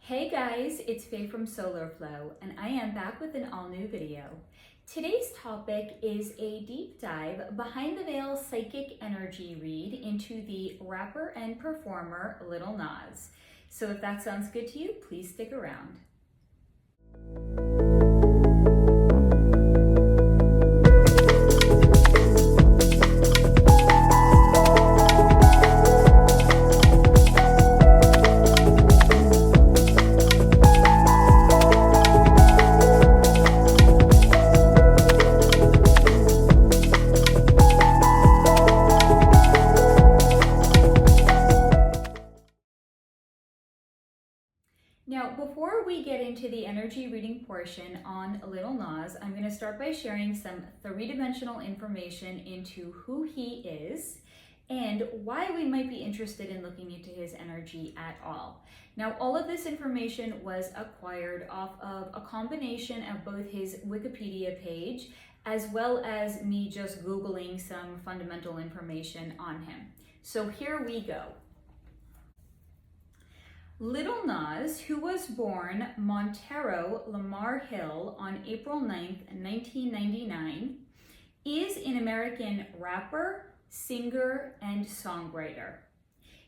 Hey guys, it's Faye from Solar Flow, and I am back with an all-new video. Today's topic is a deep dive behind the veil psychic energy read into the rapper and performer Lil Nas. So if that sounds good to you, please stick around. Now, before we get into the energy reading portion on Lil Nas, I'm going to start by sharing some three-dimensional information into who he is and why we might be interested in looking into his energy at all. Now, all of this information was acquired off of a combination of both his Wikipedia page as well as me just Googling some fundamental information on him. So here we go. Lil Nas, who was born Montero Lamar Hill on April 9th, 1999, is an American rapper, singer, and songwriter.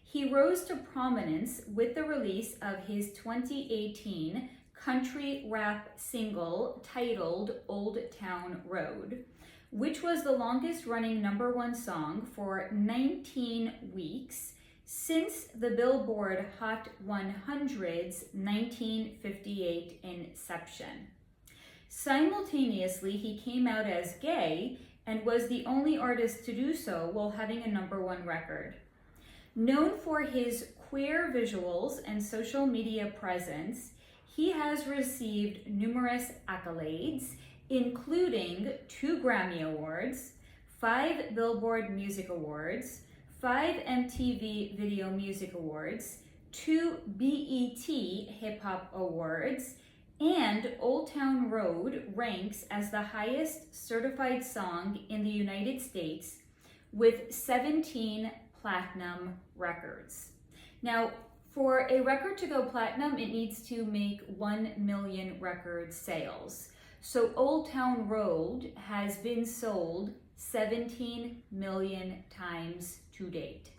He rose to prominence with the release of his 2018 country rap single titled Old Town Road, which was the longest running #1 song for 19 weeks since the Billboard Hot 100's 1958 inception. Simultaneously, he came out as gay and was the only artist to do so while having a #1 record. Known for his queer visuals and social media presence, he has received numerous accolades, including 2 Grammy Awards, 5 Billboard Music Awards, 5 MTV Video Music Awards, 2 BET Hip Hop Awards, and Old Town Road ranks as the highest certified song in the United States with 17 platinum records. Now, for a record to go platinum, it needs to make 1 million record sales. So Old Town Road has been sold 17 million times to date.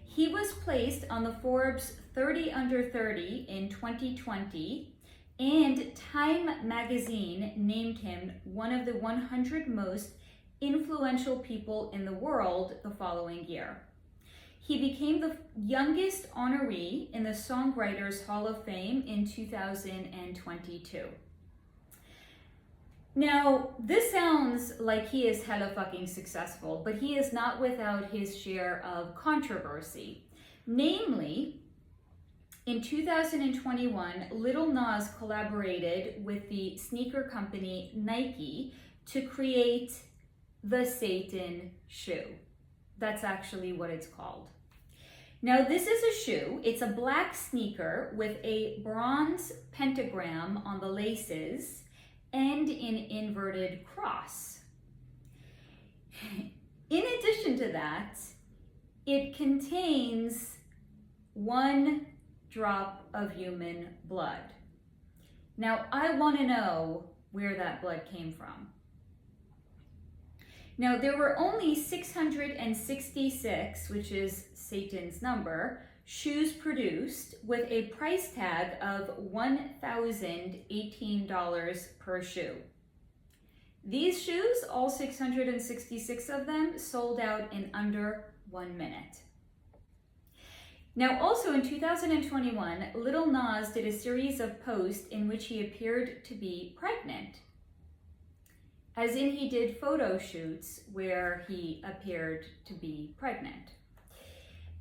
He was placed on the Forbes 30 Under 30 in 2020, and Time magazine named him one of the 100 most influential people in the world the following year. He became the youngest honoree in the Songwriters Hall of Fame in 2022. Now, this sounds like he is hella fucking successful, but he is not without his share of controversy. Namely, in 2021, Lil Nas collaborated with the sneaker company Nike to create the Satan shoe. That's actually what it's called. Now, this is a shoe. It's a black sneaker with a bronze pentagram on the laces and an inverted cross. In addition to that, it contains 1 drop of human blood. Now, I want to know where that blood came from. Now, there were only 666, which is Satan's number, shoes produced with a price tag of $1,018 per shoe. These shoes, all 666 of them, sold out in under 1 minute. Now, also in 2021, Lil Nas did a series of posts in which he appeared to be pregnant. As in, he did photo shoots where he appeared to be pregnant.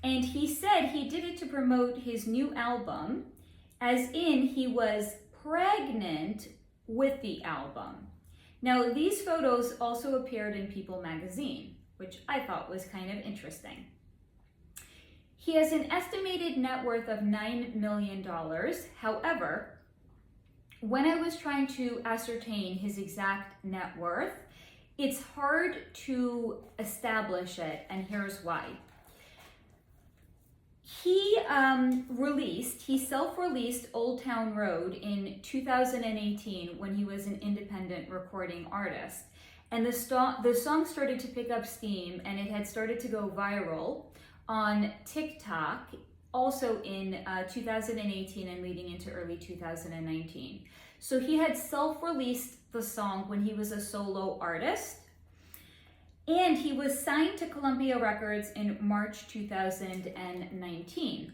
And he said he did it to promote his new album, as in he was pregnant with the album. Now, these photos also appeared in People magazine, which I thought was kind of interesting. He has an estimated net worth of $9 million. However, when I was trying to ascertain his exact net worth, it's hard to establish it, and here's why. He he self-released Old Town Road in 2018 when he was an independent recording artist. And the song started to pick up steam, and it had started to go viral on TikTok also in 2018 and leading into early 2019. So he had self-released the song when he was a solo artist, and he was signed to Columbia Records in March 2019.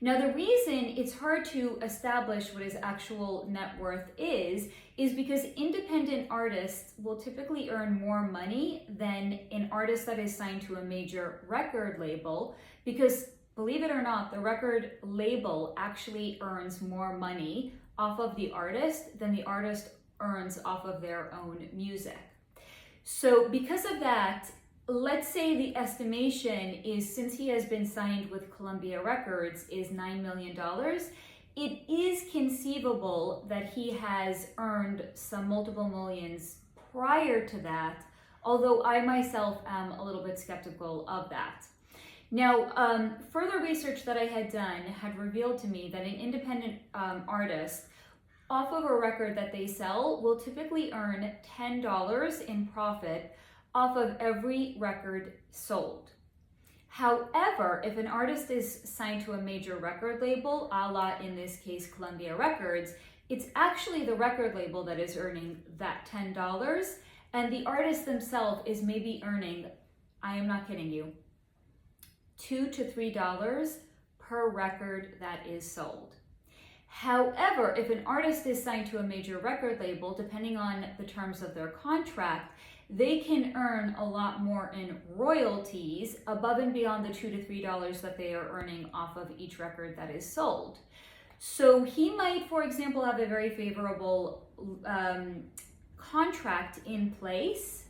Now, the reason it's hard to establish what his actual net worth is because independent artists will typically earn more money than an artist that is signed to a major record label, because believe it or not, the record label actually earns more money off of the artist than the artist earns off of their own music. So because of that, let's say the estimation is, since he has been signed with Columbia Records, is $9 million, it is conceivable that he has earned some multiple millions prior to that, although I myself am a little bit skeptical of that. Now, further research that I had done had revealed to me that an independent artist off of a record that they sell will typically earn $10 in profit off of every record sold. However, if an artist is signed to a major record label, a la in this case Columbia Records, it's actually the record label that is earning that $10, and the artist themselves is maybe earning, I am not kidding you, $2 to $3 per record that is sold. However, if an artist is signed to a major record label, depending on the terms of their contract, they can earn a lot more in royalties above and beyond the $2 to $3 that they are earning off of each record that is sold. So he might, for example, have a very favorable contract in place,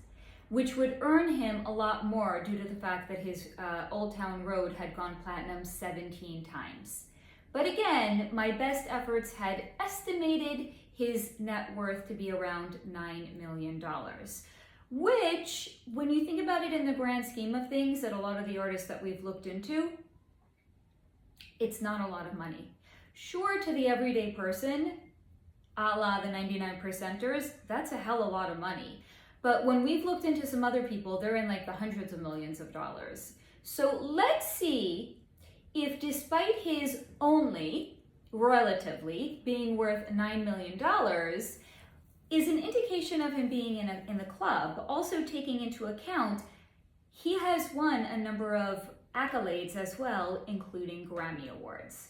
which would earn him a lot more due to the fact that his Old Town Road had gone platinum 17 times. But again, my best efforts had estimated his net worth to be around $9 million, which, when you think about it in the grand scheme of things, that a lot of the artists that we've looked into, it's not a lot of money. Sure, to the everyday person, a la the 99%ers, that's a hell of a lot of money. But when we've looked into some other people, they're in like the hundreds of millions of dollars. So let's see if, despite his only, relatively, being worth $9 million, is an indication of him being in the club, also taking into account he has won a number of accolades as well, including Grammy Awards.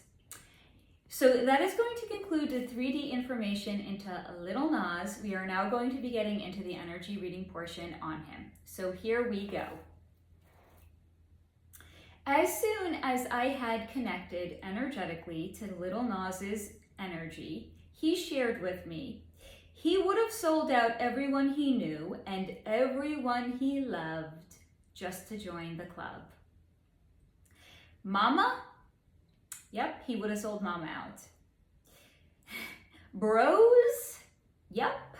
So that is going to conclude the 3D information into Lil Nas. We are now going to be getting into the energy reading portion on him. So here we go. As soon as I had connected energetically to Lil Nas's energy, he shared with me he would have sold out everyone he knew and everyone he loved just to join the club. Mama? Yep, he would have sold Mama out. Bros? Yep.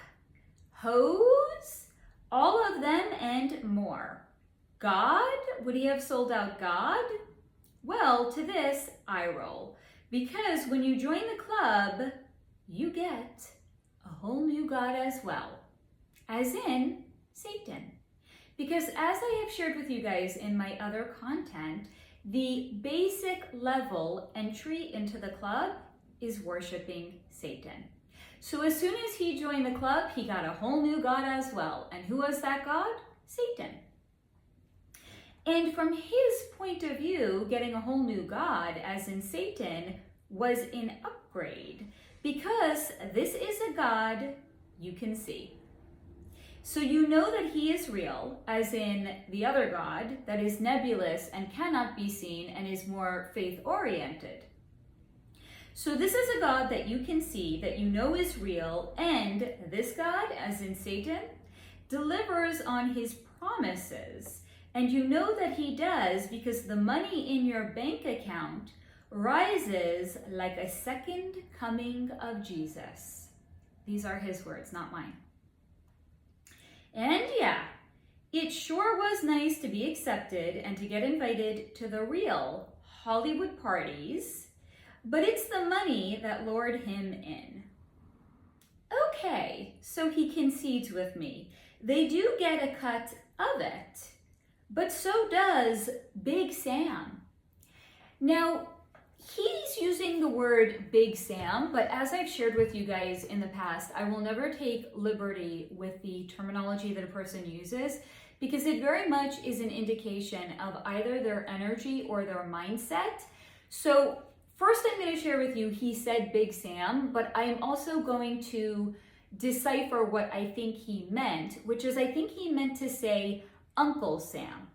Hoes? All of them and more. God? Would he have sold out God? Well, to this, I roll. Because when you join the club, you get a whole new God as well. As in, Satan. Because as I have shared with you guys in my other content, the basic level entry into the club is worshiping Satan. So as soon as he joined the club, he got a whole new God as well. And who was that God? Satan. And from his point of view, getting a whole new God, as in Satan, was an upgrade, because this is a God you can see. So you know that he is real, as in the other God that is nebulous and cannot be seen and is more faith-oriented. So this is a God that you can see, that you know is real, and this God, as in Satan, delivers on his promises. And you know that he does because the money in your bank account rises like a second coming of Jesus. These are his words, not mine. And yeah, It sure was nice to be accepted and to get invited to the real Hollywood parties, but it's the money that lured him in. Okay, so he concedes with me. They do get a cut of it, but so does Big Sam. Now, he's using the word Big Sam, but as I've shared with you guys in the past, I will never take liberty with the terminology that a person uses because it very much is an indication of either their energy or their mindset. So first I'm going to share with you, he said Big Sam, but I'm also going to decipher what I think he meant, which is I think he meant to say Uncle Sam.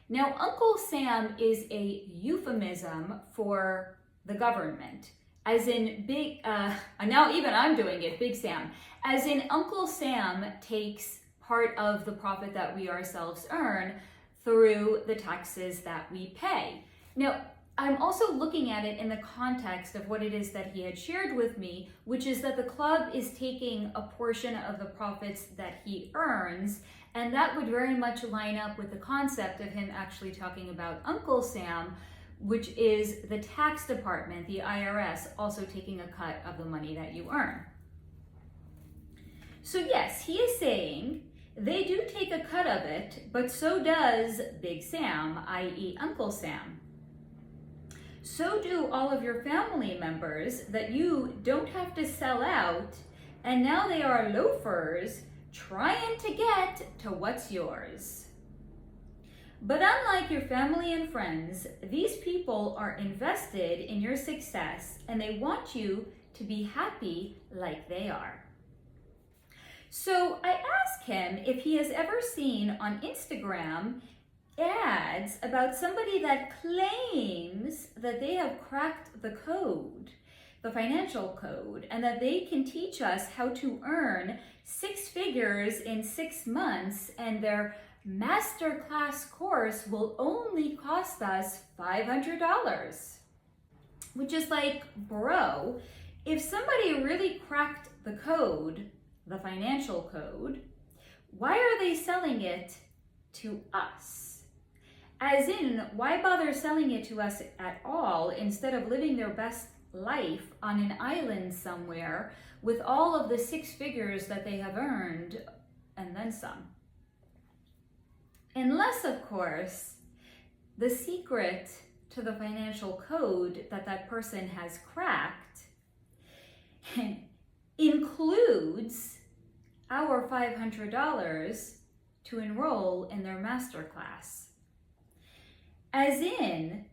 Now, Uncle Sam is a euphemism for the government, as in big, now even I'm doing it, Big Sam, as in Uncle Sam takes part of the profit that we ourselves earn through the taxes that we pay. Now, I'm also looking at it in the context of what it is that he had shared with me, which is that the club is taking a portion of the profits that he earns, and that would very much line up with the concept of him actually talking about Uncle Sam, which is the tax department, the IRS, also taking a cut of the money that you earn. So yes, he is saying they do take a cut of it, but so does Big Sam, i.e. Uncle Sam. So do all of your family members that you don't have to sell out, and now they are loafers trying to get to what's yours. But unlike your family and friends, these people are invested in your success and they want you to be happy like they are. So I ask him if he has ever seen on Instagram ads about somebody that claims that they have cracked the code, the financial code, and that they can teach us how to earn 6 figures in 6 months, and their masterclass course will only cost us $500. Which is like, bro, if somebody really cracked the code, the financial code, why are they selling it to us? As in, why bother selling it to us at all instead of living their best life on an island somewhere with all of the 6 figures that they have earned and then some? Unless, of course, the secret to the financial code that that person has cracked includes our $500 to enroll in their masterclass. As in,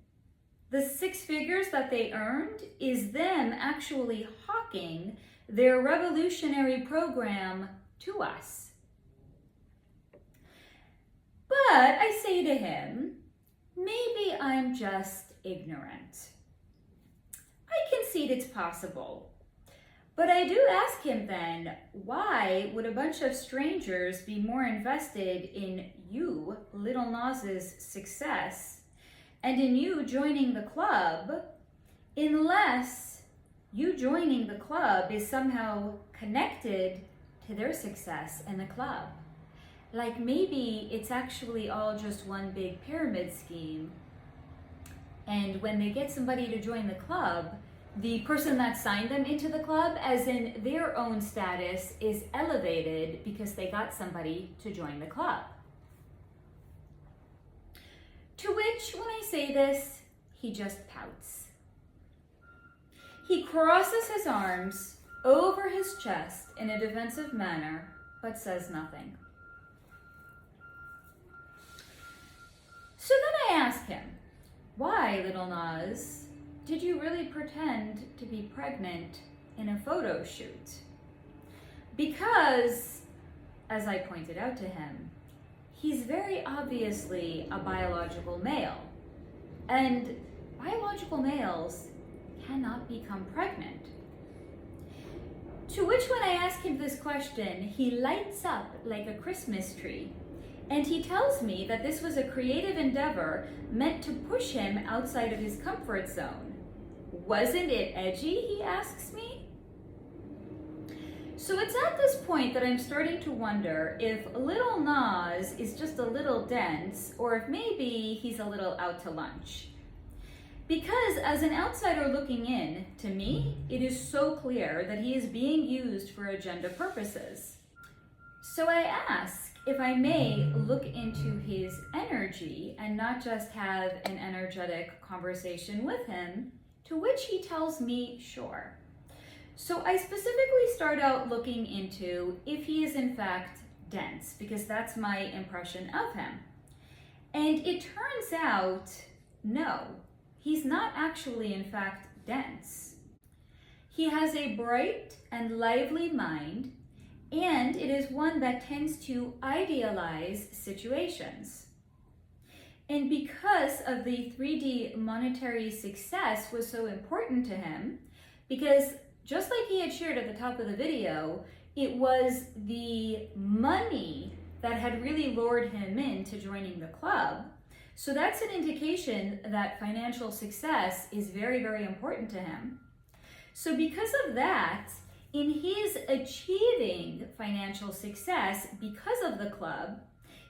the 6 figures that they earned is them actually hawking their revolutionary program to us. But I say to him, maybe I'm just ignorant. I concede it's possible. But I do ask him then, why would a bunch of strangers be more invested in you, Lil Nas's success, and in you joining the club, unless you joining the club is somehow connected to their success in the club? Like maybe it's actually all just one big pyramid scheme, and when they get somebody to join the club, the person that signed them into the club, as in their own status, is elevated because they got somebody to join the club. To which, when I say this, he just pouts. He crosses his arms over his chest in a defensive manner, but says nothing. So then I ask him, why, Lil Nas, did you really pretend to be pregnant in a photo shoot? Because, as I pointed out to him, he's very obviously a biological male, and biological males cannot become pregnant. To which, when I ask him this question, he lights up like a Christmas tree, and he tells me that this was a creative endeavor meant to push him outside of his comfort zone. Wasn't it edgy, he asks me? So it's at this point that I'm starting to wonder if Lil Nas is just a little dense, or if maybe he's a little out to lunch. Because as an outsider looking in, to me, it is so clear that he is being used for agenda purposes. So I ask if I may look into his energy and not just have an energetic conversation with him, to which he tells me sure. So I specifically start out looking into if he is in fact dense, because that's my impression of him. And it turns out, no, he's not actually in fact dense. He has a bright and lively mind, and it is one that tends to idealize situations. And because of the 3D monetary success was so important to him, because just like he had shared at the top of the video, it was the money that had really lured him into joining the club. So that's an indication that financial success is very, very important to him. So because of that, in his achieving financial success because of the club,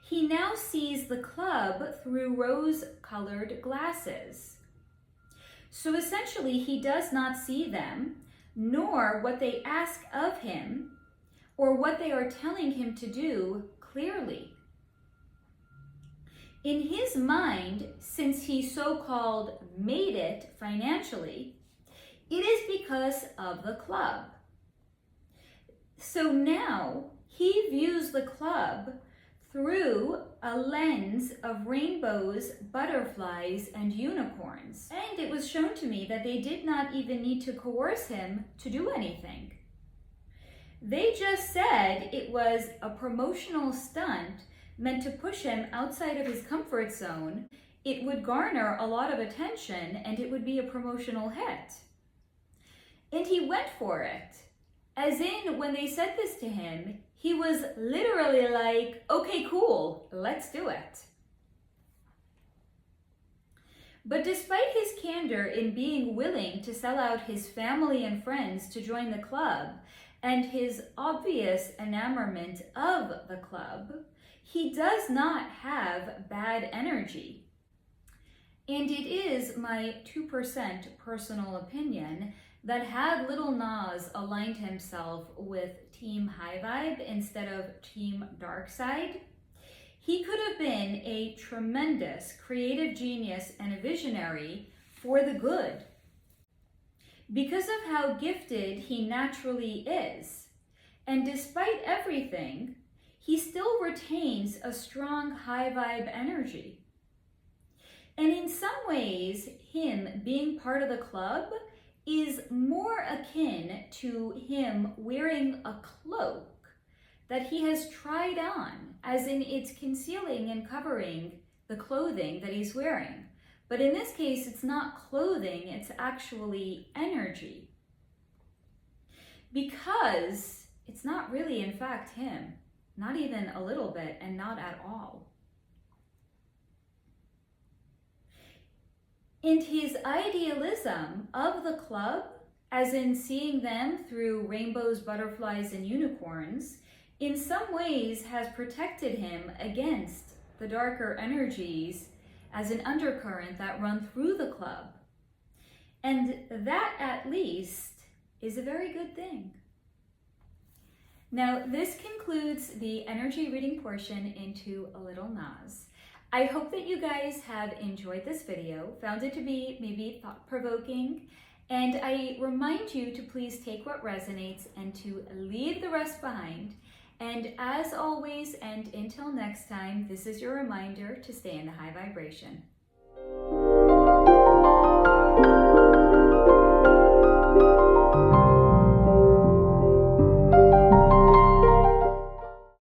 he now sees the club through rose-colored glasses. So essentially, he does not see them, nor what they ask of him, or what they are telling him to do clearly. In his mind, since he so-called made it financially, it is because of the club. So now he views the club through a lens of rainbows, butterflies, and unicorns. And it was shown to me that they did not even need to coerce him to do anything. They just said it was a promotional stunt meant to push him outside of his comfort zone. It would garner a lot of attention and it would be a promotional hit. And he went for it. As in, when they said this to him, he was literally like, okay, cool, let's do it. But despite his candor in being willing to sell out his family and friends to join the club, and his obvious enamorment of the club, he does not have bad energy. And it is my 2% personal opinion that had Lil Nas aligned himself with Team High Vibe instead of Team Dark Side, he could have been a tremendous creative genius and a visionary for the good. Because of how gifted he naturally is, and despite everything, he still retains a strong high vibe energy. And in some ways, him being part of the club is more akin to him wearing a cloak that he has tried on, as in it's concealing and covering the clothing that he's wearing. But in this case, it's not clothing, it's actually energy. Because it's not really, in fact, him. Not even a little bit, and not at all. And his idealism of the club, as in seeing them through rainbows, butterflies, and unicorns, in some ways has protected him against the darker energies as an undercurrent that run through the club. And that, at least, is a very good thing. Now, this concludes the energy reading portion into Lil Nas. I hope that you guys have enjoyed this video, found it to be maybe thought-provoking, and I remind you to please take what resonates and to leave the rest behind. And as always, and until next time, this is your reminder to stay in the high vibration.